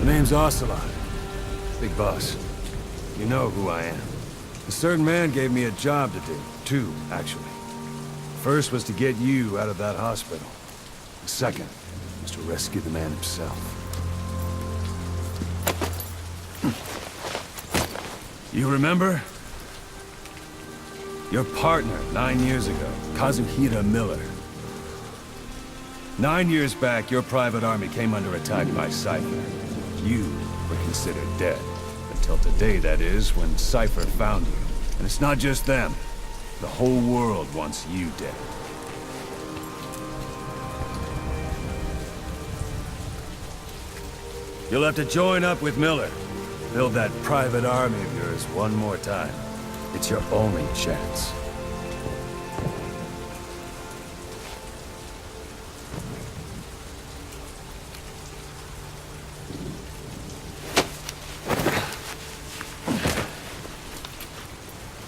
The name's Ocelot. Big boss. You know who I am. A certain man gave me a job to do. Two, actually. First was to get you out of that hospital. The second was to rescue the man himself. You remember? Your partner 9 years ago, Kazuhira Miller. 9 years back, your private army came under attack by Cypher. You were considered dead. Until today, that is, when Cypher found you. And it's not just them. The whole world wants you dead. You'll have to join up with Miller. Build that private army of yours one more time. It's your only chance.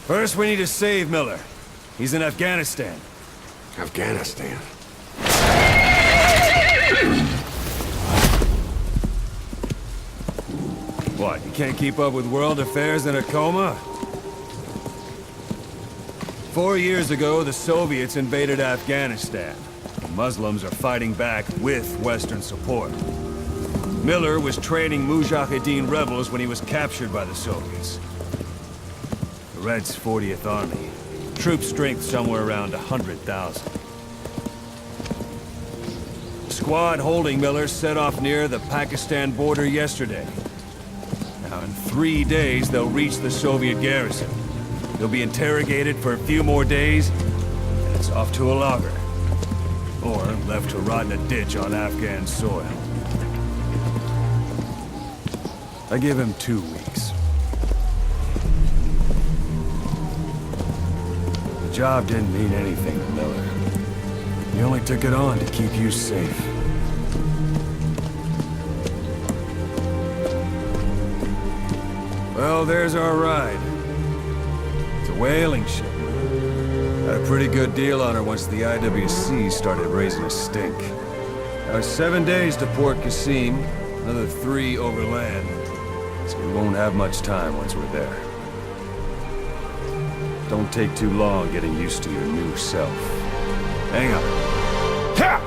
First, we need to save Miller. He's in Afghanistan. Afghanistan? What, you can't keep up with world affairs in a coma? 4 years ago, the Soviets invaded Afghanistan. The Muslims are fighting back with Western support. Miller was training Mujahideen rebels when he was captured by the Soviets. The Reds' 40th Army. Troop strength somewhere around 100,000. The squad holding Miller set off near the Pakistan border yesterday. Now, in 3 days, they'll reach the Soviet garrison. He'll be interrogated for a few more days, and it's off to a lager. Or left to rot in a ditch on Afghan soil. I give him 2 weeks. The job didn't mean anything to Miller. He only took it on to keep you safe. Well, there's our ride. It's a whaling ship. Had a pretty good deal on her once the IWC started raising a stink. Now, 7 days to Port Qasim, another 3 overland. So we won't have much time once we're there. Don't take too long getting used to your new self. Hang on. Ha!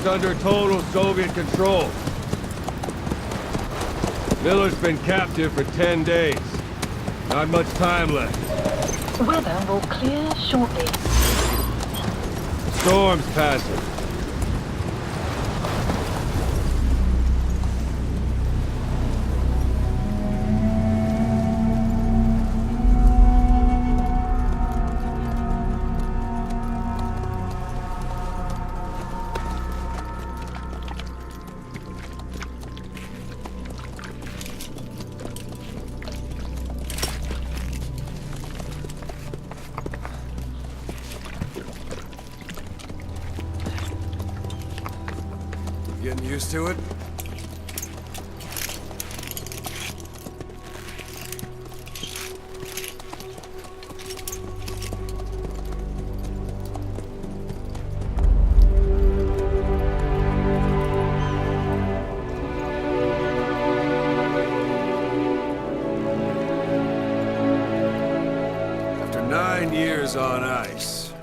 It's under total Soviet control. Miller's been captive for 10 days. Not much time left. Weather will clear shortly. Storm's passing. Getting used to it? After 9 years on ice,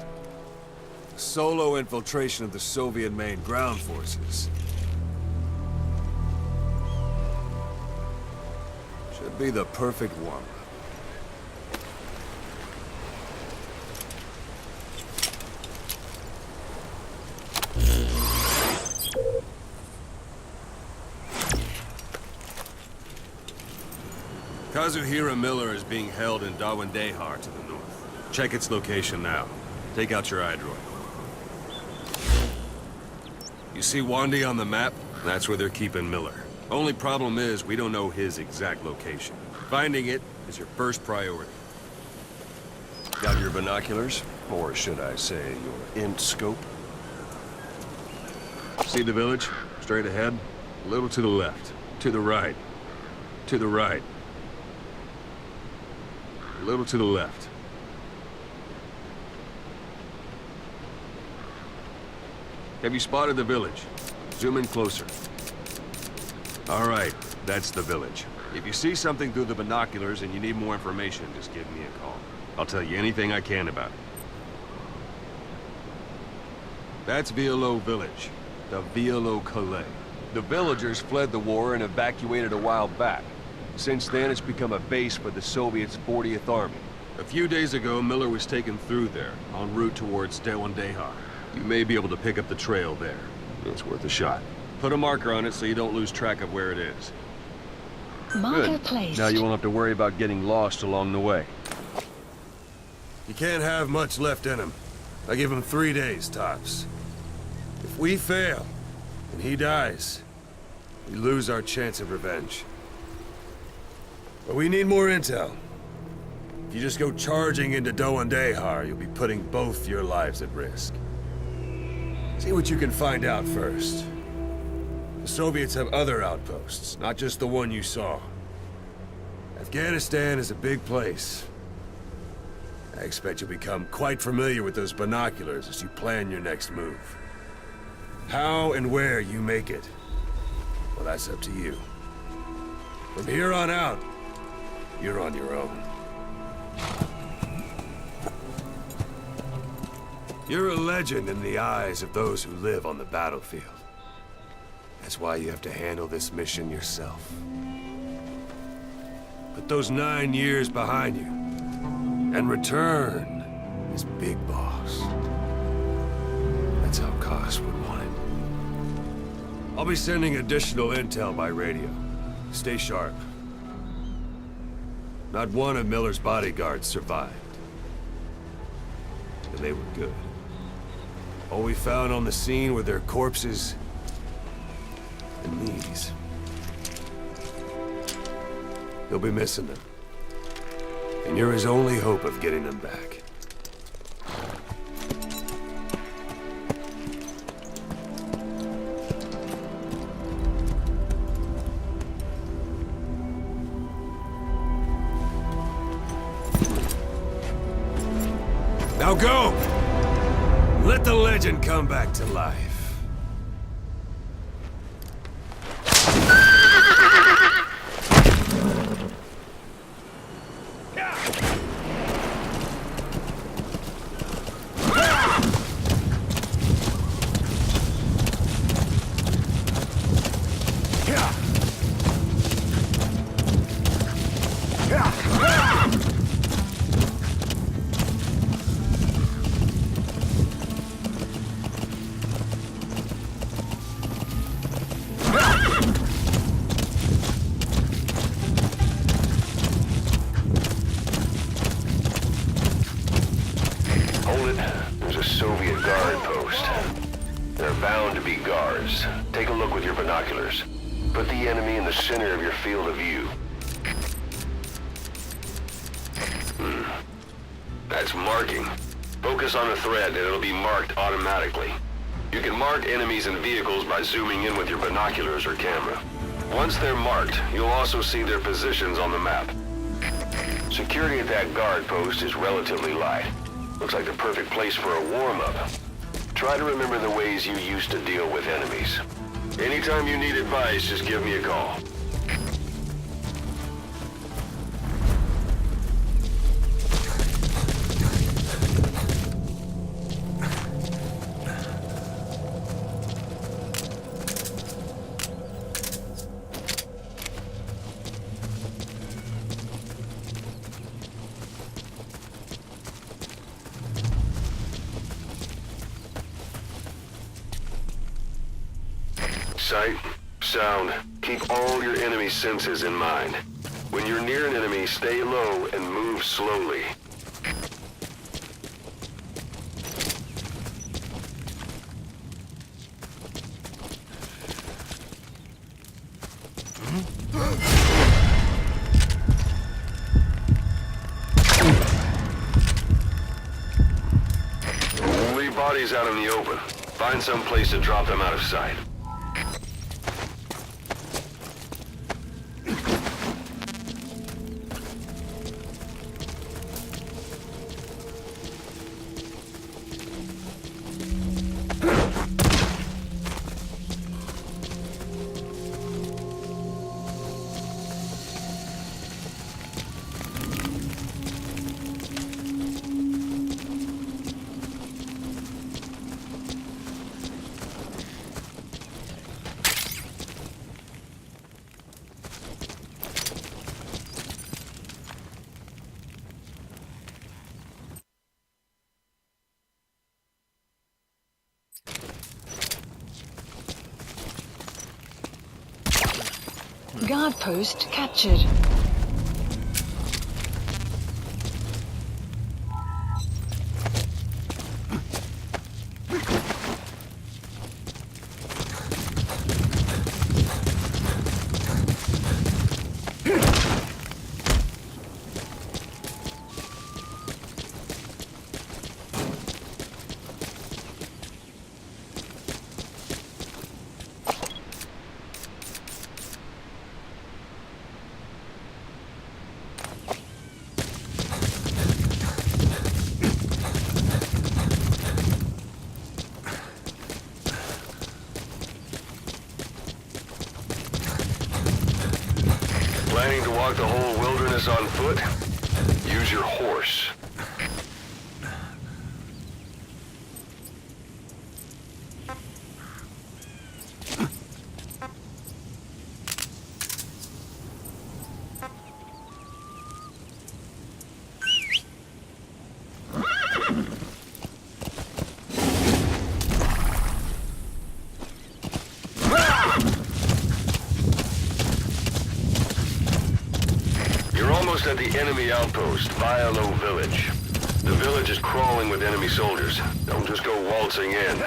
solo infiltration of the Soviet main ground forces should be the perfect one. Kazuhira Miller is being held in Dawandehar to the north. Check its location now. Take out your iDroid. You see Wandi on the map? That's where they're keeping Miller. Only problem is, we don't know his exact location. Finding it is your first priority. Got your binoculars? Or should I say, your int-scope? See the village? Straight ahead? A little to the left. To the right. To the right. A little to the left. Have you spotted the village? Zoom in closer. All right, that's the village. If you see something through the binoculars and you need more information, just give me a call. I'll tell you anything I can about it. That's Violo Village, the Violo Calais. The villagers fled the war and evacuated a while back. Since then, it's become a base for the Soviets' 40th Army. A few days ago, Miller was taken through there, en route towards Dawandehar. You may be able to pick up the trail there. It's worth a shot. Put a marker on it so you don't lose track of where it is. Marker Good. placed. Now you won't have to worry about getting lost along the way. You can't have much left in him. I give him 3 days, tops. If we fail, and he dies, we lose our chance of revenge. But we need more intel. If you just go charging into Dawandehar, you'll be putting both your lives at risk. See what you can find out first. The Soviets have other outposts, not just the one you saw. Afghanistan is a big place. I expect you'll become quite familiar with those binoculars as you plan your next move. How and where you make it, well, that's up to you. From here on out, you're on your own. You're a legend in the eyes of those who live on the battlefield. That's why you have to handle this mission yourself. Put those 9 years behind you, and return as Big Boss. That's how Koss would want it. I'll be sending additional intel by radio. Stay sharp. Not one of Miller's bodyguards survived. And they were good. All we found on the scene were their corpses and these. They'll be missing them. And you're his only hope of getting them back. Now go! Let the legend come back to life. there's a Soviet guard post. There are bound to be guards. Take a look with your binoculars. Put the enemy in the center of your field of view. That's marking. Focus on a thread and it'll be marked automatically. You can mark enemies and vehicles by zooming in with your binoculars or camera. Once they're marked, you'll also see their positions on the map. Security at that guard post is relatively light. Looks like the perfect place for a warm-up. Try to remember the ways you used to deal with enemies. Anytime you need advice, just give me a call. Sight, sound, keep all your enemy senses in mind. When you're near an enemy, stay low and move slowly. Leave bodies out in the open. Find some place to drop them out of sight. Guard post captured. Planning to walk the whole wilderness on foot? Use your horse. Almost at the enemy outpost, Vialo Village. The village is crawling with enemy soldiers. Don't just go waltzing in.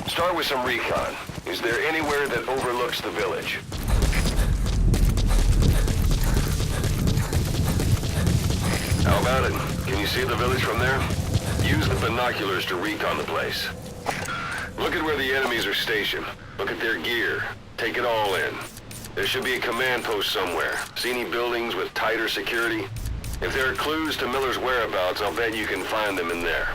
Start with some recon. Is there anywhere that overlooks the village? How about it? Can you see the village from there? Use the binoculars to recon the place. Look at where the enemies are stationed. Look at their gear. Take it all in. There should be a command post somewhere. See any buildings with tighter security? If there are clues to Miller's whereabouts, I'll bet you can find them in there.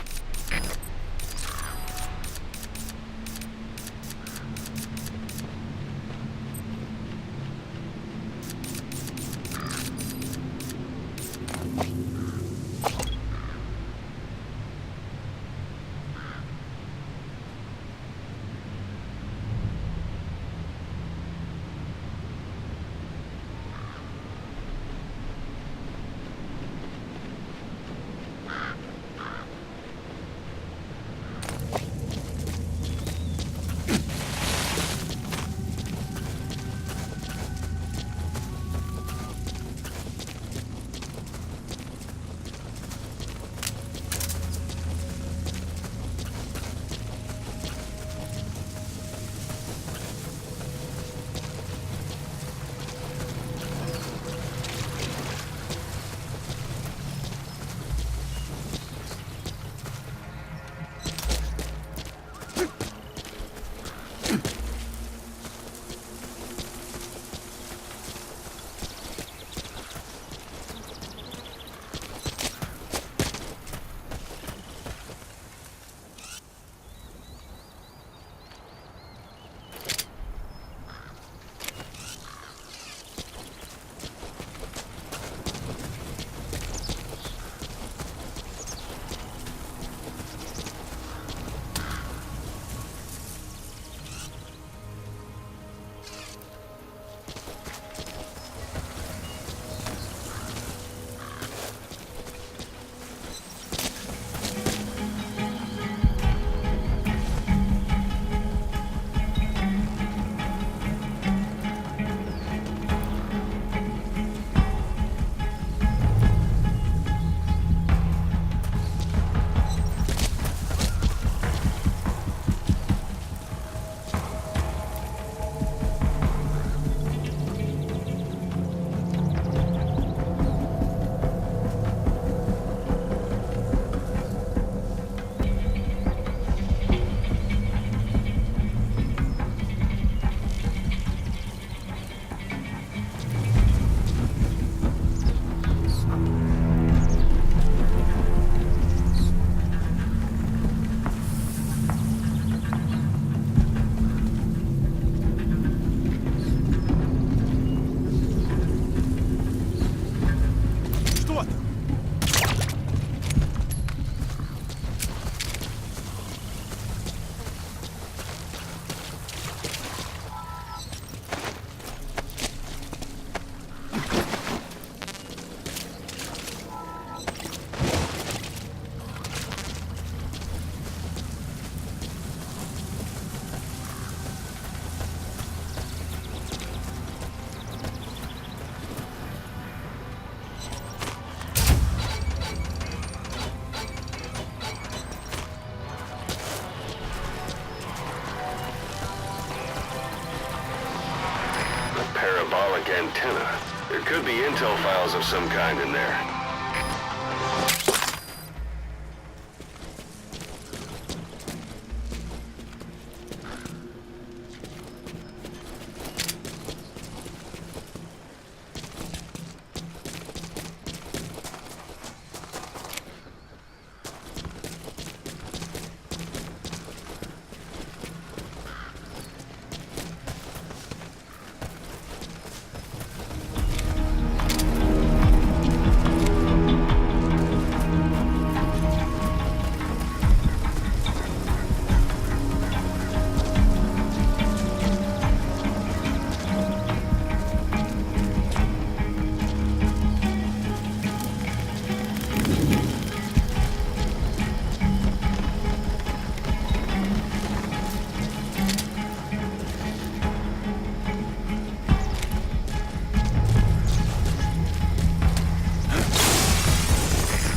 parabolic antenna. There could be intel files of some kind in there.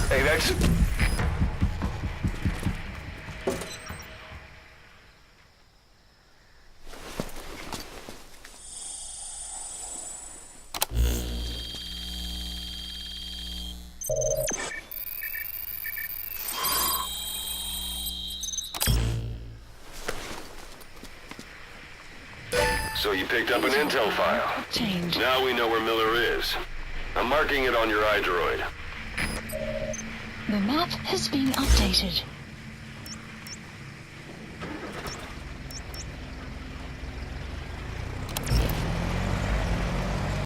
Hey, that's... So you picked up an intel file. Obtained. Now we know where Miller is. I'm marking it on your iDroid. The map has been updated.